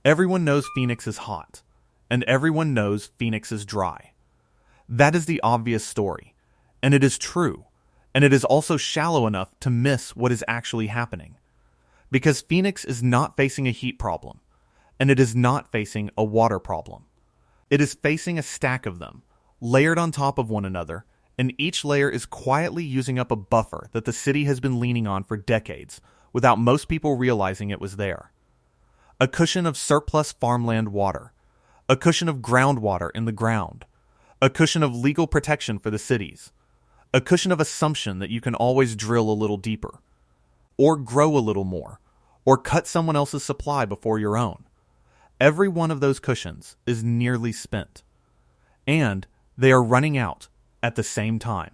Everyone knows Phoenix is hot, and everyone knows Phoenix is dry. That is the obvious story, and it is true, and it is also shallow enough to miss what is actually happening. Because Phoenix is not facing a heat problem, and it is not facing a water problem. It is facing a stack of them, layered on top of one another, and each layer is quietly using up a buffer that the city has been leaning on for decades, without most people realizing it was there. A cushion of surplus farmland water, a cushion of groundwater in the ground, a cushion of legal protection for the cities, a cushion of assumption that you can always drill a little deeper, or grow a little more, or cut someone else's supply before your own. Every one of those cushions is nearly spent, and they are running out at the same time.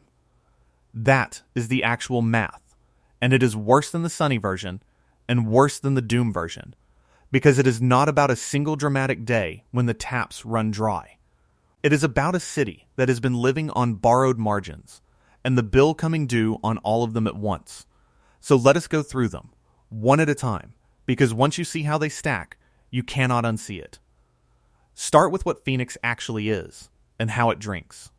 That is the actual math, and it is worse than the sunny version and worse than the doom version, because it is not about a single dramatic day when the taps run dry. It is about a city that has been living on borrowed margins, and the bill coming due on all of them at once. So let us go through them, one at a time, because once you see how they stack, you cannot unsee it. Start with what Phoenix actually is, and how it drinks.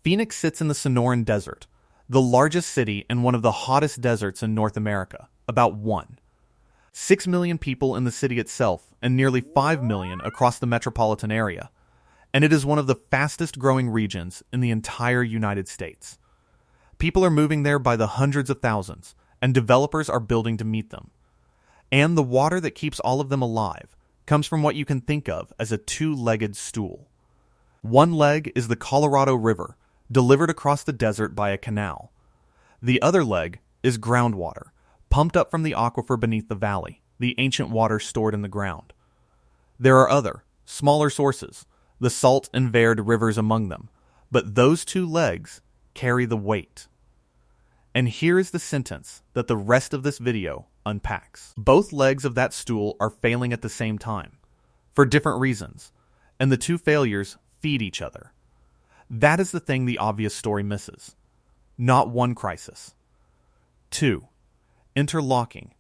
Phoenix sits in the Sonoran Desert, the largest city and one of the hottest deserts in North America, about 6 million people in the city itself, and nearly 5 million across the metropolitan area, and it is one of the fastest growing regions in the entire United States. People are moving there by the hundreds of thousands, and developers are building to meet them. And the water that keeps all of them alive comes from what you can think of as a two-legged stool. One leg is the Colorado River, delivered across the desert by a canal. The other leg is groundwater, pumped up from the aquifer beneath the valley, the ancient water stored in the ground. There are other, smaller sources, the Salt and Verde rivers among them, but those two legs carry the weight. And here is the sentence that the rest of this video unpacks. Both legs of that stool are failing at the same time, for different reasons, and the two failures feed each other. That is the thing the obvious story misses. Not one crisis. 2. Interlocking.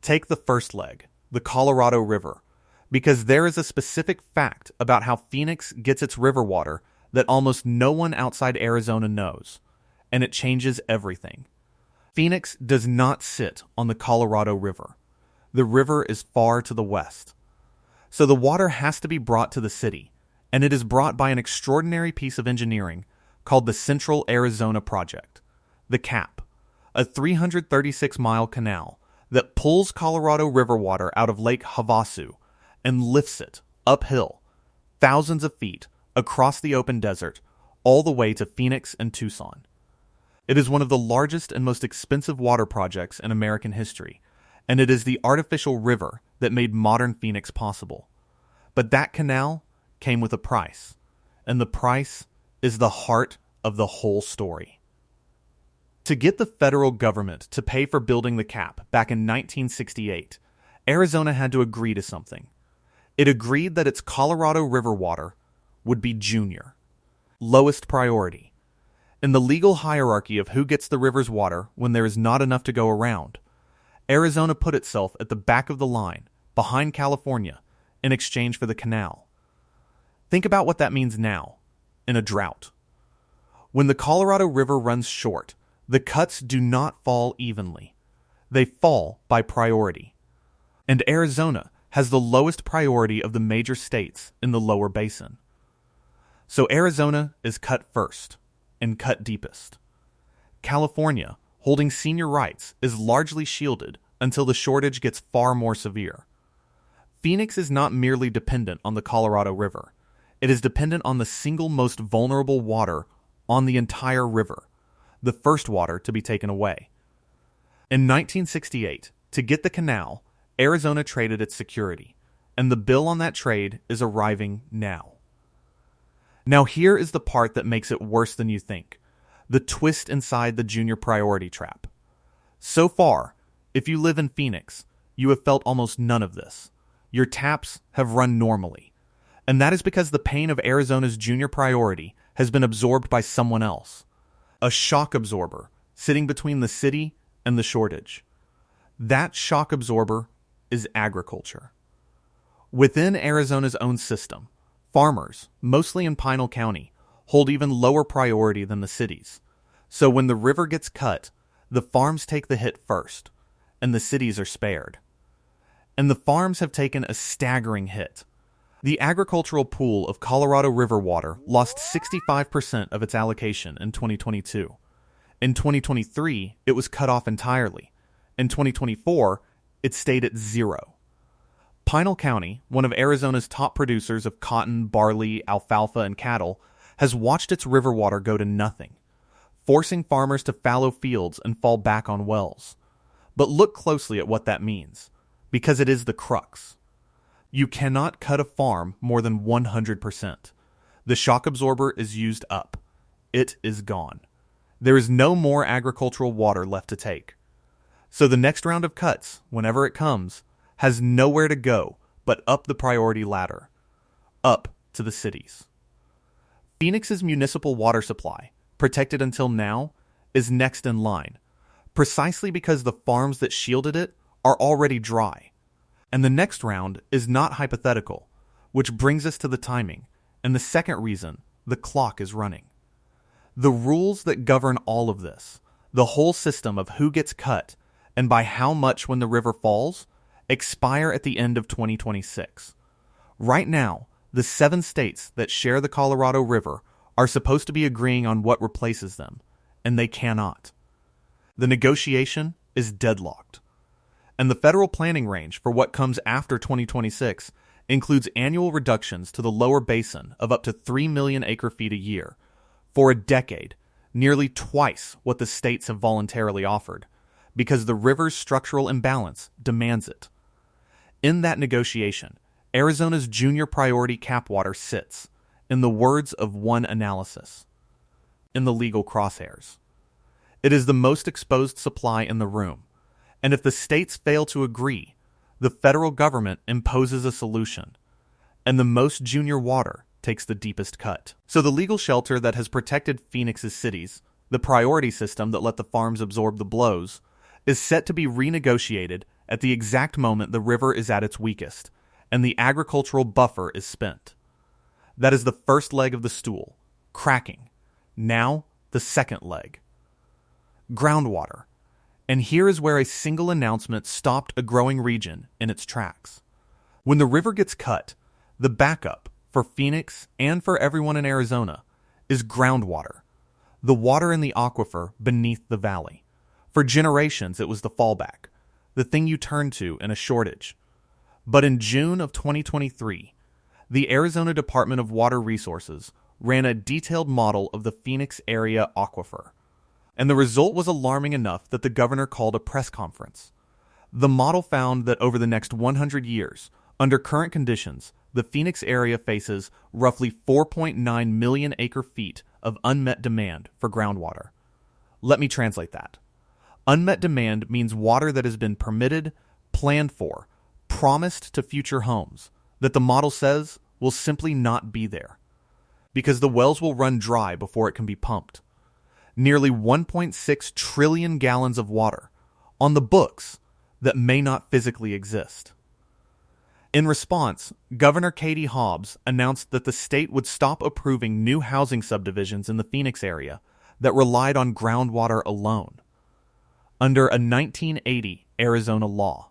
Take the first leg, the Colorado River, because there is a specific fact about how Phoenix gets its river water that almost no one outside Arizona knows, and it changes everything. Phoenix does not sit on the Colorado River. The river is far to the west. So the water has to be brought to the city, and it is brought by an extraordinary piece of engineering called the Central Arizona Project, the CAP, a 336-mile canal that pulls Colorado River water out of Lake Havasu and lifts it uphill, thousands of feet, across the open desert, all the way to Phoenix and Tucson. It is one of the largest and most expensive water projects in American history, and it is the artificial river that made modern Phoenix possible. But that canal came with a price, and the price is the heart of the whole story. To get the federal government to pay for building the CAP back in 1968, Arizona had to agree to something. It agreed that its Colorado River water would be junior, lowest priority. In the legal hierarchy of who gets the river's water when there is not enough to go around, Arizona put itself at the back of the line, behind California, in exchange for the canal. Think about what that means now, in a drought. When the Colorado River runs short, the cuts do not fall evenly. They fall by priority. And Arizona has the lowest priority of the major states in the Lower Basin. So Arizona is cut first, and cut deepest. California, holding senior rights, is largely shielded until the shortage gets far more severe. Phoenix is not merely dependent on the Colorado River. It is dependent on the single most vulnerable water on the entire river, the first water to be taken away. In 1968, to get the canal, Arizona traded its security, and the bill on that trade is arriving now. Now here is the part that makes it worse than you think, the twist inside the junior priority trap. So far, if you live in Phoenix, you have felt almost none of this. Your taps have run normally, and that is because the pain of Arizona's junior priority has been absorbed by someone else, a shock absorber sitting between the city and the shortage. That shock absorber is agriculture. Within Arizona's own system, farmers, mostly in Pinal County, hold even lower priority than the cities. So when the river gets cut, the farms take the hit first, and the cities are spared. And the farms have taken a staggering hit. The agricultural pool of Colorado River water lost 65% of its allocation in 2022. In 2023, it was cut off entirely. In 2024, it stayed at zero. Pinal County, one of Arizona's top producers of cotton, barley, alfalfa, and cattle, has watched its river water go to nothing, forcing farmers to fallow fields and fall back on wells. But look closely at what that means, because it is the crux. You cannot cut a farm more than 100%. The shock absorber is used up. It is gone. There is no more agricultural water left to take. So the next round of cuts, whenever it comes, has nowhere to go but up the priority ladder, up to the cities. Phoenix's municipal water supply, protected until now, is next in line, precisely because the farms that shielded it are already dry. And the next round is not hypothetical, which brings us to the timing, and the second reason the clock is running. The rules that govern all of this, the whole system of who gets cut and by how much when the river falls, expire at the end of 2026. Right now, the 7 states that share the Colorado River are supposed to be agreeing on what replaces them, and they cannot. The negotiation is deadlocked. And the federal planning range for what comes after 2026 includes annual reductions to the Lower Basin of up to 3 million acre-feet a year for a decade, nearly twice what the states have voluntarily offered, because the river's structural imbalance demands it. In that negotiation, Arizona's junior priority cap water sits, in the words of one analysis, in the legal crosshairs. It is the most exposed supply in the room, and if the states fail to agree, the federal government imposes a solution, and the most junior water takes the deepest cut. So the legal shelter that has protected Phoenix's cities, the priority system that let the farms absorb the blows, is set to be renegotiated at the exact moment the river is at its weakest, and the agricultural buffer is spent. That is the first leg of the stool, cracking. Now, the second leg. Groundwater. And here is where a single announcement stopped a growing region in its tracks. When the river gets cut, the backup for Phoenix and for everyone in Arizona is groundwater, the water in the aquifer beneath the valley. For generations, it was the fallback, the thing you turn to in a shortage. But in June of 2023, the Arizona Department of Water Resources ran a detailed model of the Phoenix area aquifer, and the result was alarming enough that the governor called a press conference. The model found that over the next 100 years, under current conditions, the Phoenix area faces roughly 4.9 million acre-feet of unmet demand for groundwater. Let me translate that. Unmet demand means water that has been permitted, planned for, promised to future homes, that the model says will simply not be there, because the wells will run dry before it can be pumped. Nearly 1.6 trillion gallons of water on the books that may not physically exist. In response, Governor Katie Hobbs announced that the state would stop approving new housing subdivisions in the Phoenix area that relied on groundwater alone. Under a 1980 Arizona law,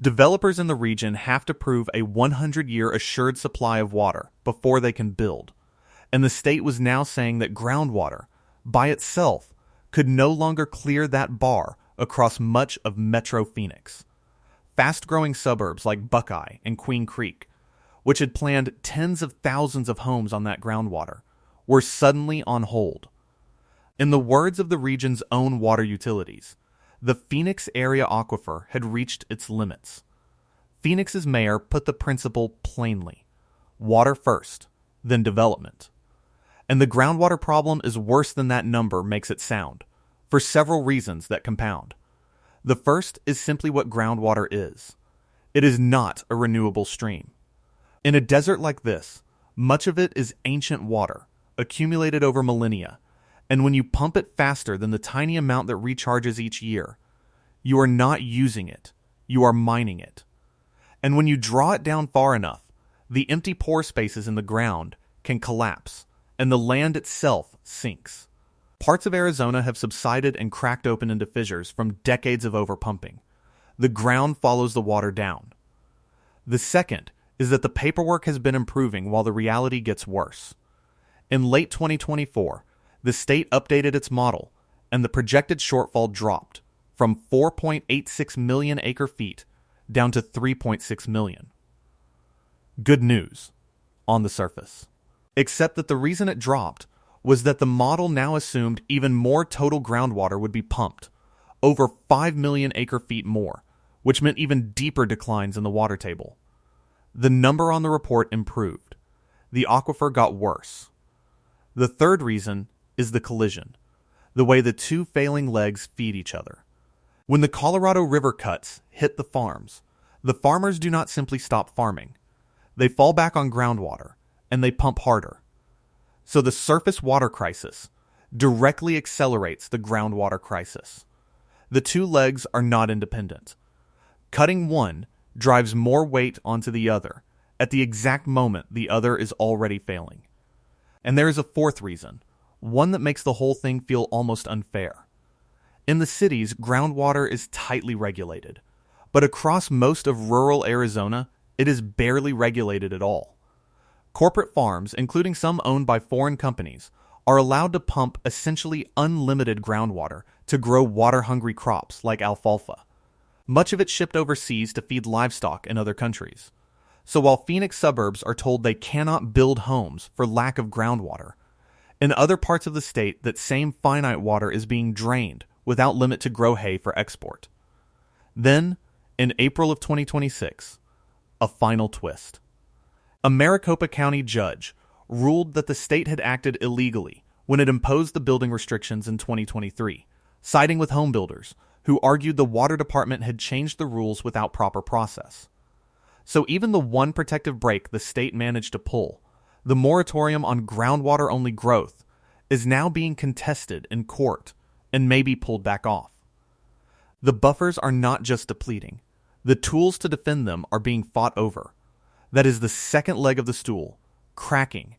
developers in the region have to prove a 100-year assured supply of water before they can build, and the state was now saying that groundwater, by itself, could no longer clear that bar across much of Metro Phoenix. Fast-growing suburbs like Buckeye and Queen Creek, which had planned tens of thousands of homes on that groundwater, were suddenly on hold. In the words of the region's own water utilities, the Phoenix area aquifer had reached its limits. Phoenix's mayor put the principle plainly: water first, then development. And the groundwater problem is worse than that number makes it sound, for several reasons that compound. The first is simply what groundwater is. It is not a renewable stream. In a desert like this, much of it is ancient water, accumulated over millennia, and when you pump it faster than the tiny amount that recharges each year, you are not using it, you are mining it. And when you draw it down far enough, the empty pore spaces in the ground can collapse, and the land itself sinks. Parts of Arizona have subsided and cracked open into fissures from decades of overpumping. The ground follows the water down. The second is that the paperwork has been improving while the reality gets worse. In late 2024, the state updated its model, and the projected shortfall dropped from 4.86 million acre-feet down to 3.6 million. Good news, on the surface. Except that the reason it dropped was that the model now assumed even more total groundwater would be pumped, over 5 million acre-feet more, which meant even deeper declines in the water table. The number on the report improved. The aquifer got worse. The third reason is the collision, the way the two failing legs feed each other. When the Colorado River cuts hit the farms, the farmers do not simply stop farming. They fall back on groundwater, and they pump harder. So the surface water crisis directly accelerates the groundwater crisis. The two legs are not independent. Cutting one drives more weight onto the other at the exact moment the other is already failing. And there is a fourth reason, one that makes the whole thing feel almost unfair. In the cities, groundwater is tightly regulated, but across most of rural Arizona, it is barely regulated at all. Corporate farms, including some owned by foreign companies, are allowed to pump essentially unlimited groundwater to grow water-hungry crops like alfalfa. Much of it shipped overseas to feed livestock in other countries. So while Phoenix suburbs are told they cannot build homes for lack of groundwater, in other parts of the state that same finite water is being drained without limit to grow hay for export. Then, in April of 2026, a final twist. A Maricopa County judge ruled that the state had acted illegally when it imposed the building restrictions in 2023, siding with home builders who argued the water department had changed the rules without proper process. So even the one protective break the state managed to pull, the moratorium on groundwater-only growth, is now being contested in court and may be pulled back off. The buffers are not just depleting. The tools to defend them are being fought over. That is the second leg of the stool, cracking.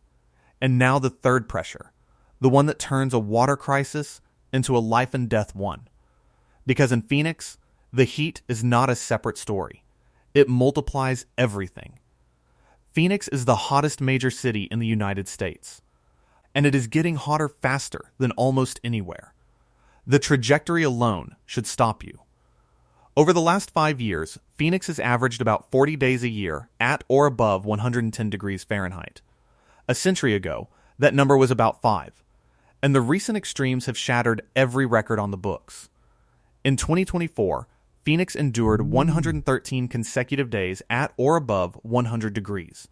And now the third pressure, the one that turns a water crisis into a life and death one. Because in Phoenix, the heat is not a separate story. It multiplies everything. Phoenix is the hottest major city in the United States, and it is getting hotter faster than almost anywhere. The trajectory alone should stop you. Over the last 5 years, Phoenix has averaged about 40 days a year at or above 110 degrees Fahrenheit. A century ago, that number was about 5, and the recent extremes have shattered every record on the books. In 2024, Phoenix endured 113 consecutive days at or above 100 degrees.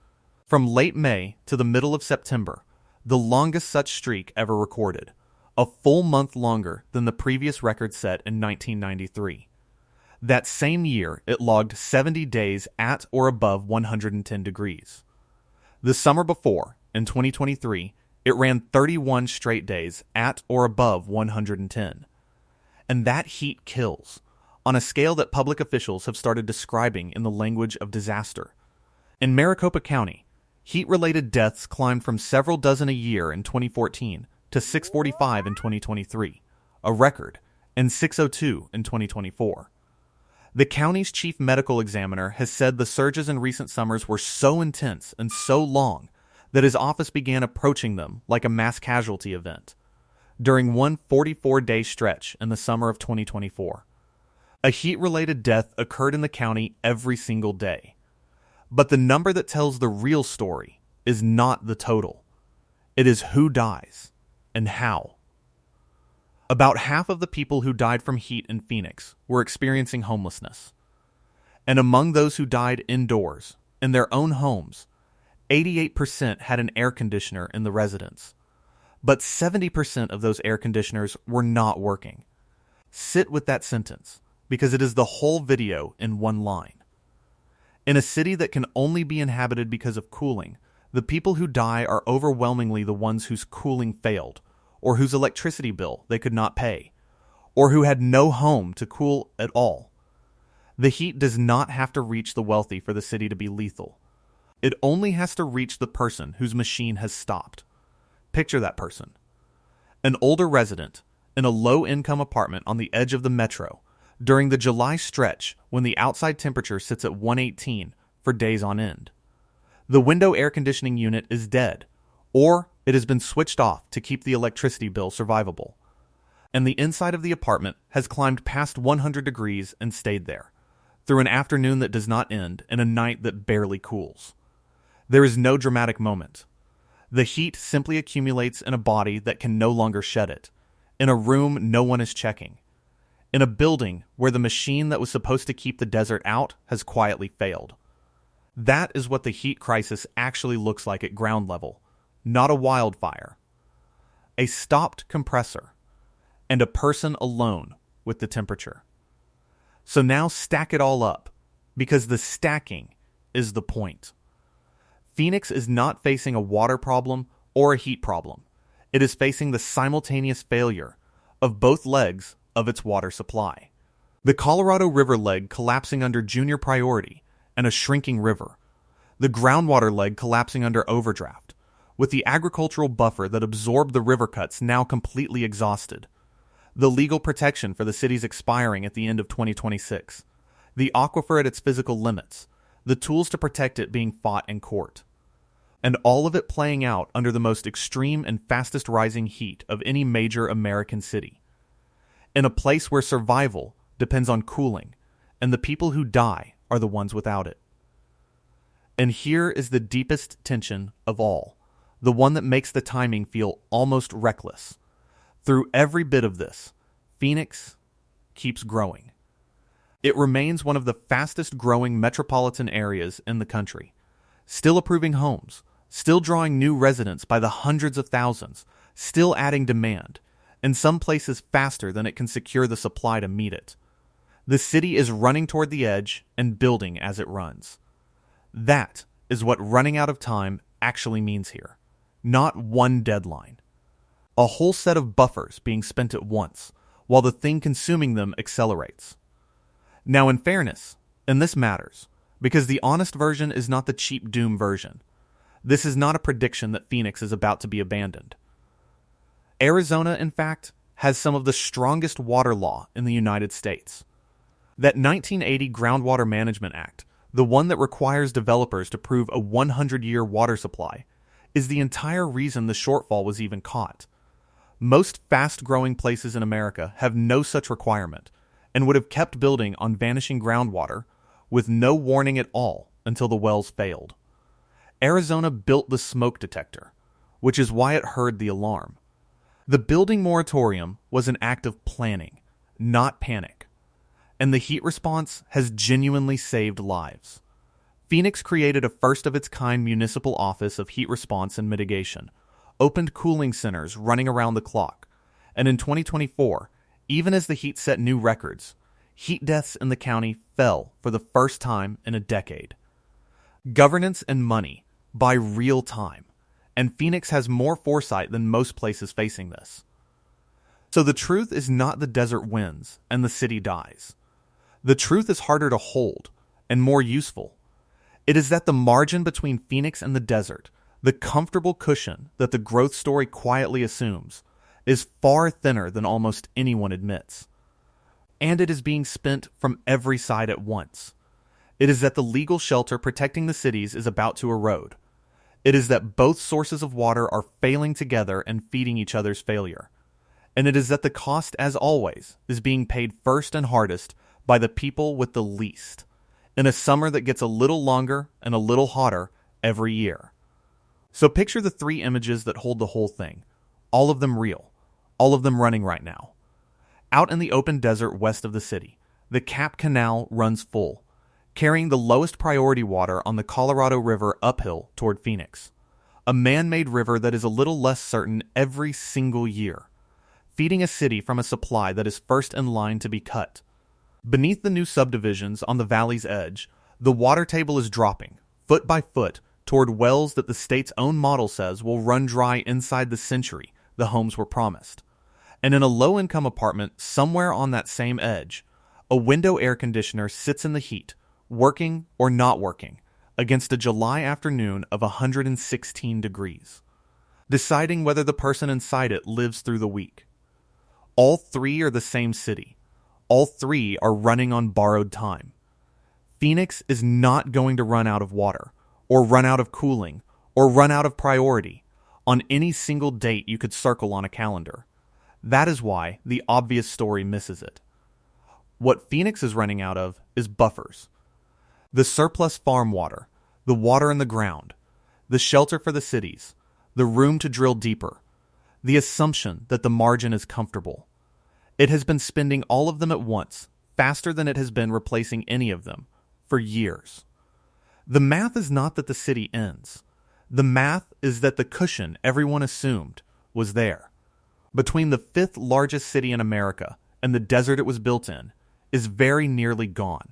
From late May to the middle of September, the longest such streak ever recorded, a full month longer than the previous record set in 1993. That same year, it logged 70 days at or above 110 degrees. The summer before, in 2023, it ran 31 straight days at or above 110. And that heat kills, on a scale that public officials have started describing in the language of disaster. In Maricopa County, heat-related deaths climbed from several dozen a year in 2014 to 645 in 2023, a record, and 602 in 2024. The county's chief medical examiner has said the surges in recent summers were so intense and so long that his office began approaching them like a mass casualty event during one 44-day stretch in the summer of 2024. A heat-related death occurred in the county every single day. But the number that tells the real story is not the total. It is who dies and how. About half of the people who died from heat in Phoenix were experiencing homelessness. And among those who died indoors, in their own homes, 88% had an air conditioner in the residence. But 70% of those air conditioners were not working. Sit with that sentence, because it is the whole video in one line. In a city that can only be inhabited because of cooling, the people who die are overwhelmingly the ones whose cooling failed, or whose electricity bill they could not pay, or who had no home to cool at all. The heat does not have to reach the wealthy for the city to be lethal. It only has to reach the person whose machine has stopped. Picture that person. An older resident in a low-income apartment on the edge of the metro during the July stretch when the outside temperature sits at 118 for days on end. The window air conditioning unit is dead, or it has been switched off to keep the electricity bill survivable. And the inside of the apartment has climbed past 100 degrees and stayed there, through an afternoon that does not end and a night that barely cools. There is no dramatic moment. The heat simply accumulates in a body that can no longer shed it, in a room no one is checking, in a building where the machine that was supposed to keep the desert out has quietly failed. That is what the heat crisis actually looks like at ground level, not a wildfire. A stopped compressor, and a person alone with the temperature. So now stack it all up, because the stacking is the point. Phoenix is not facing a water problem or a heat problem. It is facing the simultaneous failure of both legs of its water supply. The Colorado River leg collapsing under junior priority and a shrinking river. The groundwater leg collapsing under overdraft, with the agricultural buffer that absorbed the river cuts now completely exhausted. The legal protection for the cities expiring at the end of 2026. The aquifer at its physical limits. The tools to protect it being fought in court. And all of it playing out under the most extreme and fastest rising heat of any major American city. In a place where survival depends on cooling, and the people who die are the ones without it. And here is the deepest tension of all, the one that makes the timing feel almost reckless. Through every bit of this, Phoenix keeps growing. It remains one of the fastest growing metropolitan areas in the country, still approving homes, still drawing new residents by the hundreds of thousands, still adding demand, in some places faster than it can secure the supply to meet it. The city is running toward the edge and building as it runs. That is what running out of time actually means here, not one deadline. A whole set of buffers being spent at once, while the thing consuming them accelerates. Now, in fairness, and this matters, because the honest version is not the cheap doom version. This is not a prediction that Phoenix is about to be abandoned. Arizona, in fact, has some of the strongest water law in the United States. That 1980 Groundwater Management Act, the one that requires developers to prove a 100-year water supply, is the entire reason the shortfall was even caught. Most fast-growing places in America have no such requirement, and would have kept building on vanishing groundwater with no warning at all until the wells failed. Arizona built the smoke detector, which is why it heard the alarm. The building moratorium was an act of planning, not panic, and the heat response has genuinely saved lives. Phoenix created a first-of-its-kind municipal office of heat response and mitigation, opened cooling centers running around the clock, and in 2024, even as the heat set new records, heat deaths in the county fell for the first time in a decade. Governance and money buy real time, and Phoenix has more foresight than most places facing this. So the truth is not the desert wins and the city dies. The truth is harder to hold and more useful. It is that the margin between Phoenix and the desert, the comfortable cushion that the growth story quietly assumes, is far thinner than almost anyone admits. And it is being spent from every side at once. It is that the legal shelter protecting the cities is about to erode. It is that both sources of water are failing together and feeding each other's failure. And it is that the cost, as always, is being paid first and hardest by the people with the least, in a summer that gets a little longer and a little hotter every year. So picture the three images that hold the whole thing, all of them real, all of them running right now. Out in the open desert west of the city, the Cap Canal runs full, carrying the lowest priority water on the Colorado River uphill toward Phoenix, a man-made river that is a little less certain every single year, feeding a city from a supply that is first in line to be cut. Beneath the new subdivisions on the valley's edge, the water table is dropping, foot by foot, toward wells that the state's own model says will run dry inside the century the homes were promised. And in a low-income apartment somewhere on that same edge, A window air conditioner sits in the heat, working or not working, against a July afternoon of 116 degrees, deciding whether the person inside it lives through the week. All three are the same city. All three are running on borrowed time. Phoenix is not going to run out of water, or run out of cooling, or run out of priority on any single date you could circle on a calendar. That is why the obvious story misses it. What Phoenix is running out of is buffers. The surplus farm water, the water in the ground, the shelter for the cities, the room to drill deeper, the assumption that the margin is comfortable. It has been spending all of them at once, faster than it has been replacing any of them, for years. The math is not that the city ends. The math is that the cushion everyone assumed was there. Between the fifth largest city in America and the desert it was built in is very nearly gone.